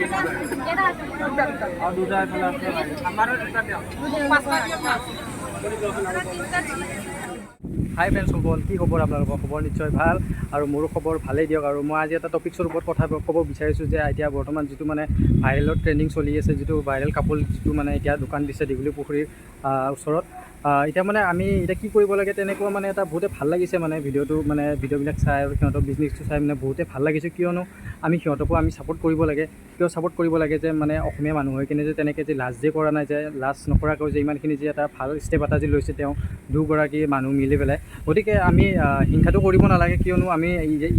হাই friends সকল, কি খবৰ আপোনালোকৰ? খবৰ নিশ্চয় ভাল আৰু মোৰো খবৰ ভালেই দিয়ক। আৰু মই আজি এটা টপিকছৰ ওপৰত কথা ক'ব বিচাৰিছোঁ যে এতিয়া বৰ্তমান যিটো মানে ভাইৰেলত ট্ৰেণ্ডিং চলি আছে, যিটো ভাইৰেল কাপোৰ যিটো মানে এতিয়া দোকান দিছে দীঘলী পুখুৰীৰ ওচৰত। এতিয়া মানে আমি এতিয়া কি কৰিব লাগে তেনেকুৱা মানে এটা বহুতে ভাল লাগিছে মানে ভিডিঅ'বিলাক চাই আৰু সিহঁতৰ বিজনেছটো চাই মানে বহুতে ভাল লাগিছে। কিয়নো আমি সিহঁতকো আমি ছাপোৰ্ট কৰিব লাগে। কিয় ছাপোৰ্ট কৰিব লাগে যে মানে অসমীয়া মানুহ হৈ কিনে যে তেনেকৈ যে লাজ যে কৰা নাই, যে লাজ নকৰাকৈ যে ইমানখিনি যে এটা ভাল ষ্টেপ এটা যে লৈছে তেওঁ দুগৰাকী মানুহ মিলি পেলাই। গতিকে আমি হিংসাটো কৰিব নালাগে, কিয়নো আমি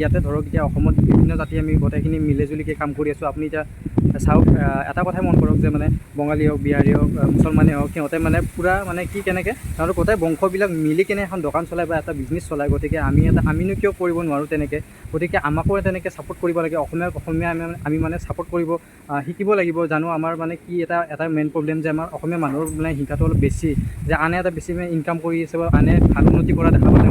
ইয়াতে ধৰক এতিয়া অসমত বিভিন্ন জাতি আমি গোটেইখিনি মিলিজুলিকৈ কাম কৰি আছোঁ। আপুনি এতিয়া চাওক, এটা কথাই মন কৰক যে মানে বঙালী হওক, বিহাৰী হওক, মুছলমানেই হওক, সিহঁতে মানে পূৰা মানে কি কেনেকৈ সিহঁতৰ গোটেই বংশবিলাক মিলি কেনে এখন দোকান চলায় বা এটা বিজনেছ চলায়। গতিকে আমিনো কিয় কৰিব নোৱাৰোঁ তেনেকৈ? গতিকে আমাকো তেনেকৈ ছাপোৰ্ট কৰিব লাগে। অসমীয়া আমি মানে ছাপোৰ্ট কৰিব শিকিব লাগিব। জানো আমাৰ মানে কি এটা মেইন প্ৰব্লেম যে আমাৰ অসমীয়া মানুহৰ মানে হিংসাটো অলপ বেছি, যে আনে এটা বেছি মানে ইনকাম কৰি আছে বা আনে ভাল উন্নতি কৰা দেখা পালে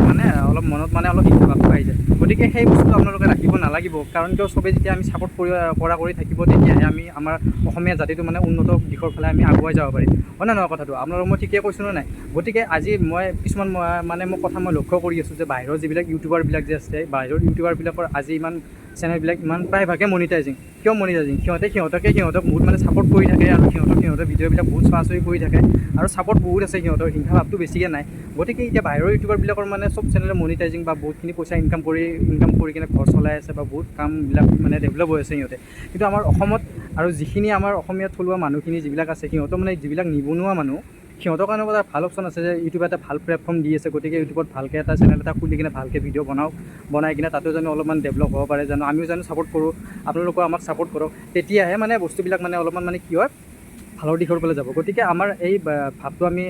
মানে অলপ মনত মানে অলপ হিংসা ভাৱটো আহি যায়। গতিকে সেই বস্তুটো আপোনালোকে ৰাখিব নালাগিব, কাৰণ কিয় চবেই যেতিয়া আমি ছাপোৰ্ট কৰি থাকিব, তেতিয়াহে আমি আমাৰ অসমীয়া জাতিটো মানে উন্নত দিশৰ ফালে আমি আগুৱাই যাব পাৰিম। হয় নে নহয় কথাটো? আপোনালোকক মই ঠিকেই কৈছোঁ নে নাই? গতিকে আজি মই কিছুমান কথা মই লক্ষ্য কৰি আছোঁ যে বাহিৰৰ যিবিলাক ইউটিউবাৰবিলাক যে আছে, বাহিৰৰ ইউটিউবাৰবিলাকৰ আজি ইমান চেনেলবিলাক ইমান প্ৰায়ভাগে মনিটাইজিং। কিয় মনিটাইজিং? সিহঁতক বহুত মানে ছাপোৰ্ট কৰি থাকে আৰু সিহঁতৰ ভিডিঅ'বিলাক বহুত চোৱা কৰি থাকে আৰু ছাপোৰ্ট বহুত আছে, সিহঁতৰ হিংসা ভাৱটো বেছিকৈ নাই। গতিকে এতিয়া বাহিৰৰ ইউটিউবাৰবিলাকৰ মানে চব চেনেলে মনিটাইজিং বা বহুতখিনি পইচা ইনকাম কৰি কিনে ঘৰ চলাই আছে বা বহুত কামবিলাক মানে ডেভেলপ হৈ আছে সিহঁতে। কিন্তু আমাৰ অসমত আৰু যিখিনি আমাৰ অসমীয়া থলুৱা মানুহখিনি যিবিলাক আছে, সিহঁতৰ মানে যিবিলাক নিবনুৱা মানুহ, সিহঁতৰ কাৰণে এটা ভাল অপশ্যন আছে যে ইউটিউব এটা ভাল প্লেটফৰ্ম দি আছে। গতিকে ইউটিউবত ভালকৈ এটা চেনেল এটা খুলি কিনে ভালকৈ ভিডিঅ' বনাই কিনে তাতো জানো অলপমান ডেভেলপ হ'ব পাৰে, জানো আমিও জানো ছাপোৰ্ট কৰোঁ, আপোনালোকেও আমাক ছাপোৰ্ট কৰক। তেতিয়াহে মানে বস্তুবিলাক মানে অলপমান মানে কি হয়, ভালৰ দিশৰ ফালে যাব। গতিকে আমাৰ এই ভাৱটো আমি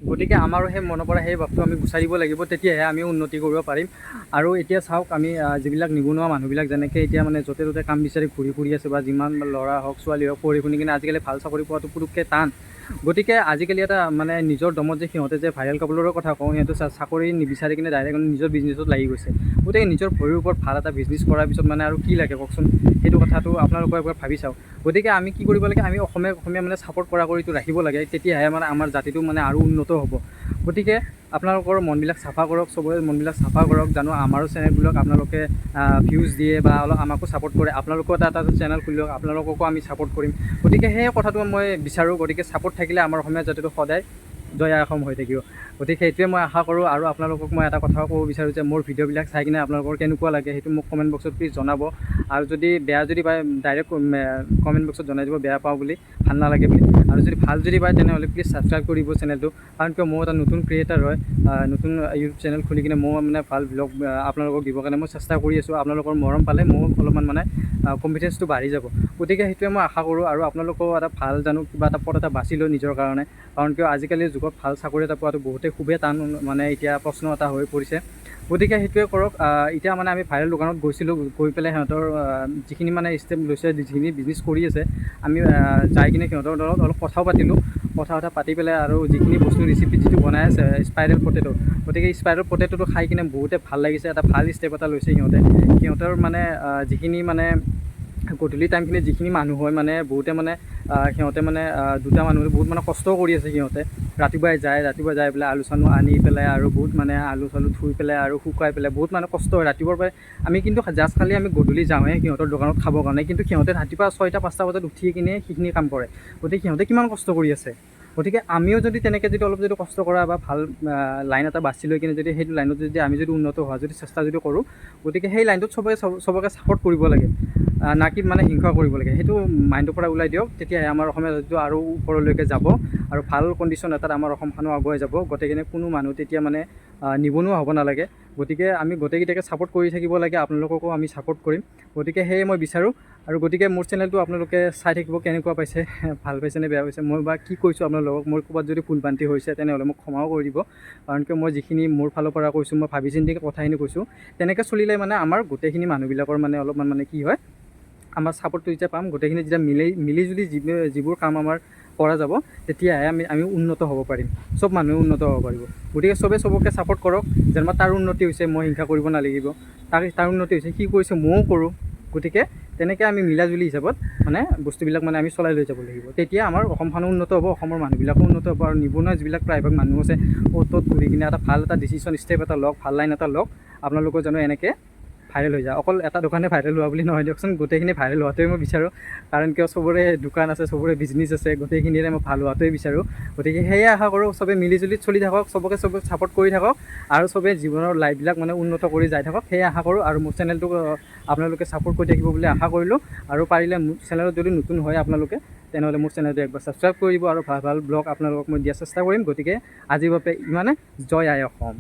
গতিকে আমাৰো সেই মনৰ পৰা সেই ভাৱটো আমি গুচাই দিব লাগিব, তেতিয়াহে আমি উন্নতি কৰিব পাৰিম। আৰু এতিয়া চাওক, আমি যিবিলাক নিবনুৱা মানুহবিলাক যেনেকৈ এতিয়া মানে য'তে ত'তে কাম বিচাৰি ঘূৰি আছে, বা যিমান ল'ৰা হওক ছোৱালী হওক পঢ়ি শুনি কিনে আজিকালি ভাল চাকৰি পোৱাটো পুৰুষকৈ টান। গতিকে আজিকালি এটা মানে নিজৰ দমত যে সিহঁতে যে ভাইৰেল কাপোৰৰ কথা কওঁ, সিহঁতে চাকৰি নিবিচাৰি কিনে ডাইৰেক্ট নিজৰ বিজনেছত লাগি গৈছে। গতিকে নিজৰ ভৰিৰ ওপৰত ভাল এটা বিজনেছ কৰাৰ পিছত মানে আৰু কি লাগে কওকচোন? সেইটো কথাটো আপোনালোকে একবাৰ ভাবি চাওক। গতিকে আমি কি কৰিব লাগে? আমি অসমীয়া মানে ছাপোৰ্ট কৰিটো ৰাখিব লাগে, তেতিয়াহে মানে আমাৰ জাতিটো মানে আৰু উন্নত হ'ব। গতিকে আপোনালোকৰ মনবিলাক চাফা কৰক, চবৰে মনবিলাক চাফা কৰক, জানো আমাৰো চেনেলবিলাক আপোনালোকে ভিউজ দিয়ে বা অলপ আমাকো ছাপোৰ্ট কৰে। আপোনালোকেও এটা চেনেল খুলি লওক, আপোনালোককো আমি ছাপোৰ্ট কৰিম। গতিকে সেই কথাটো মই বিচাৰোঁ। গতিকে ছাপোৰ্ট থাকিলে আমাৰ অসমীয়া জাতিটো সদায় জয় অসম হৈ থাকিব। গতিকে সেইটোৱে মই আশা কৰোঁ। আৰু আপোনালোকক মই এটা কথা ক'ব বিচাৰোঁ যে মোৰ ভিডিঅ'বিলাক চাই কিনে আপোনালোকৰ কেনেকুৱা লাগে সেইটো মোক কমেণ্ট বক্সত প্লিজ জনাব। আৰু যদি বেয়া যদি পায় ডাইৰেক্ট কমেণ্ট বক্সত জনাই দিব, বেয়া পাওঁ বুলি, ভাল নালাগে বুলি। আৰু যদি ভাল যদি পায় তেনেহ'লে প্লিজ ছাবস্ক্ৰাইব কৰিব চেনেলটো, কাৰণ কিয় মই এটা নতুন ক্ৰিয়েটাৰ হয়, নতুন ইউটিউব চেনেল খুলি কিনে মই মানে ভাল ভ্লগ আপোনালোকক দিবৰ কাৰণে মই চেষ্টা কৰি আছোঁ। আপোনালোকৰ মৰম পালে মোৰ অলপমান মানে কনফিডেঞ্চটো বাঢ়ি যাব। গতিকে সেইটোৱে মই আশা কৰোঁ। আৰু আপোনালোকেও এটা ভাল জানো কিবা এটা পথ এটা বাছি লওঁ নিজৰ কাৰণে, কাৰণ কিয় আজিকালিৰ যুগত ভাল চাকৰি এটা পোৱাটো খুবেই টান, মানে এতিয়া প্ৰশ্ন এটা হৈ পৰিছে। গতিকে সেইটোৱে কৰক। এতিয়া মানে আমি ভাইৰেল দোকানত গৈছিলোঁ, গৈ পেলাই সিহঁতৰ যিখিনি মানে ষ্টেপ লৈছে, যিখিনি বিজনেছ কৰি আছে, আমি যাই কিনে সিহঁতৰ লগত অলপ কথাও পাতিলোঁ। কথা পাতি পেলাই আৰু যিখিনি বস্তু ৰেচিপি যিটো বনাই আছে স্পাইৰেল পটেটো, গতিকে স্পাইৰেল পটেটোটো খাই কিনে বহুতে ভাল লাগিছে। এটা ভাল ষ্টেপ এটা লৈছে সিহঁতৰ মানে যিখিনি মানে গধূলি টাইমখিনি যিখিনি মানুহ হয় মানে বহুতে মানে সিহঁতে মানে দুটা মানুহ বহুত মানে কষ্টও কৰি আছে। সিহঁতে ৰাতিপুৱাই যাই পেলাই আলু চালু আনি পেলাই আৰু বহুত মানে আলু চালু ধুই পেলাই আৰু শুকুৱাই পেলাই বহুত মানে কষ্ট হয় ৰাতিপুৱাৰ পৰাই। আমি কিন্তু জাষ্ট খালি আমি গধূলি যাওঁহে সিহঁতৰ দোকানত খাবৰ কাৰণে, কিন্তু সিহঁতে ৰাতিপুৱা 6টা-5টা বজাত উঠি কিনে সেইখিনি কাম কৰে। গতিকে সিহঁতে কিমান কষ্ট কৰি আছে। গতিকে আমিও যদি তেনেকৈ যদি অলপ যদি কষ্ট কৰা বা ভাল লাইন এটা বাছি লৈ কিনে যদি সেইটো লাইনত যদি আমি যদি উন্নত হোৱা যদি চেষ্টা যদি কৰোঁ, গতিকে সেই লাইনটোত চবকে ছাপোৰ্ট কৰিব লাগে, না কি মানে হিংসা কৰিব লাগে। সেইটো মাইণ্ডৰ পৰা ওলাই দিয়ক, তেতিয়াহে আমাৰ অসমীয়া জাতিটো আৰু ওপৰলৈকে যাব আৰু ভাল কণ্ডিশ্যন এটাত আমাৰ অসমখনো আগুৱাই যাব। গতিকে কোনো মানুহ তেতিয়া মানে নিবনুৱা হ'ব নালাগে। গতিকে আমি গোটেইকেইটাকে ছাপোৰ্ট কৰি থাকিব লাগে, আপোনালোককো আমি ছাপোৰ্ট কৰিম। গতিকে সেয়ে মই বিচাৰোঁ। আৰু গতিকে মোৰ চেনেলটো আপোনালোকে চাই থাকিব, কেনেকুৱা পাইছে, ভাল পাইছে নে বেয়া পাইছে। মই বা কি কৈছোঁ আপোনালোকক, মোৰ ক'ৰবাত যদি ভুল ভ্ৰান্তি হৈছে তেনেহ'লে মোক ক্ষমাও কৰি দিব, কাৰণ কিয় মই যিখিনি মোৰ ফালৰ পৰা কৈছোঁ, মই ভাবি চিন্তি কথাখিনি কৈছোঁ। তেনেকৈ চলিলে মানে আমাৰ গোটেইখিনি মানুহবিলাকৰ মানে অলপমান মানে কি হয়, আমাৰ ছাপোৰ্টটো যেতিয়া পাম, গোটেইখিনি যেতিয়া মিলি জুলি যিবোৰ কাম আমাৰ কৰা যাব, তেতিয়াহে আমি উন্নত হ'ব পাৰিম, চব মানুহে উন্নত হ'ব পাৰিব। গতিকে চবকে ছাপোৰ্ট কৰক, যেনিবা তাৰ উন্নতি হৈছে মই হিংসা কৰিব নালাগিব। তাৰ উন্নতি হৈছে, সি কৰিছে ময়ো কৰোঁ। গতিকে তেনেকৈ আমি মিলাজুলি হিচাপত মানে বস্তুবিলাক মানে আমি চলাই লৈ যাব লাগিব। তেতিয়া আমাৰ অসমখনো উন্নত হ'ব, অসমৰ মানুহবিলাকো উন্নত হ'ব, আৰু নিবনুৱা যিবিলাক প্ৰায়ভাগ মানুহ আছে অ'ত ত'ত ঘূৰি কিনে এটা ভাল এটা ডিচিশ্যন ষ্টেপ এটা লওক, ভাল লাইন এটা লওক, আপোনালোকৰ জানো এনেকৈ ভাইৰেল হৈ যায়। অকল এটা দোকানে ভাইৰেল হোৱা বুলি নহয় দিয়কচোন, গোটেইখিনি ভাইৰেল হোৱাটোৱে মই বিচাৰোঁ। কাৰণ কিয় চবৰে দোকান আছে, চবৰে বিজনেছ আছে, গোটেইখিনিৰে মই ভাল হোৱাটোৱে বিচাৰোঁ। গতিকে সেয়ে আশা কৰোঁ চবে মিলিজুলি চলি থাকক, চবকে ছাপোৰ্ট কৰি থাকক, আৰু চবে জীৱনৰ লাইফবিলাক মানে উন্নত কৰি যাই থাকক, সেয়ে আশা কৰোঁ। আৰু মোৰ চেনেলটোক আপোনালোকে ছাপোৰ্ট কৰি থাকিব বুলি আশা কৰিলোঁ। আৰু পাৰিলে মোৰ চেনেলত যদি নতুন হয় আপোনালোকে, তেনেহ'লে মোৰ চেনেলটো একবাৰ ছাবস্ক্ৰাইব কৰি দিব, আৰু ভাল ভাল ব্লগ আপোনালোকক মই দিয়াৰ চেষ্টা কৰিম। গতিকে আজিৰ বাবে ইমানে। জয় আই অসম।